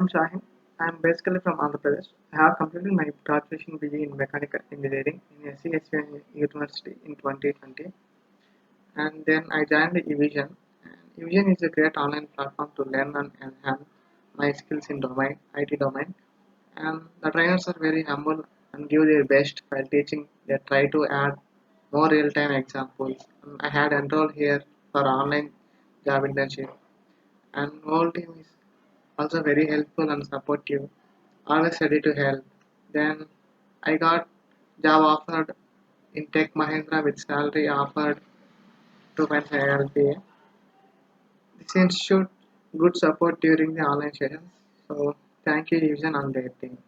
I'm Shahin. I'm basically from Andhra Pradesh. I have completed my graduation BE in Mechanical Engineering in SCSVMV University in 2020, and then I joined the Evision. And Evision is a great online platform to learn and enhance my skills in IT domain. And the trainers are very humble and give their best while teaching. They try to add more real-time examples. And I had enrolled here for online job internship, and whole team is also very helpful and supportive, always ready to help. Then I got job offered in Tech Mahindra with salary offered 2.6 LPA. This institute good support during the online sessions. So thank you, Evision, and their team.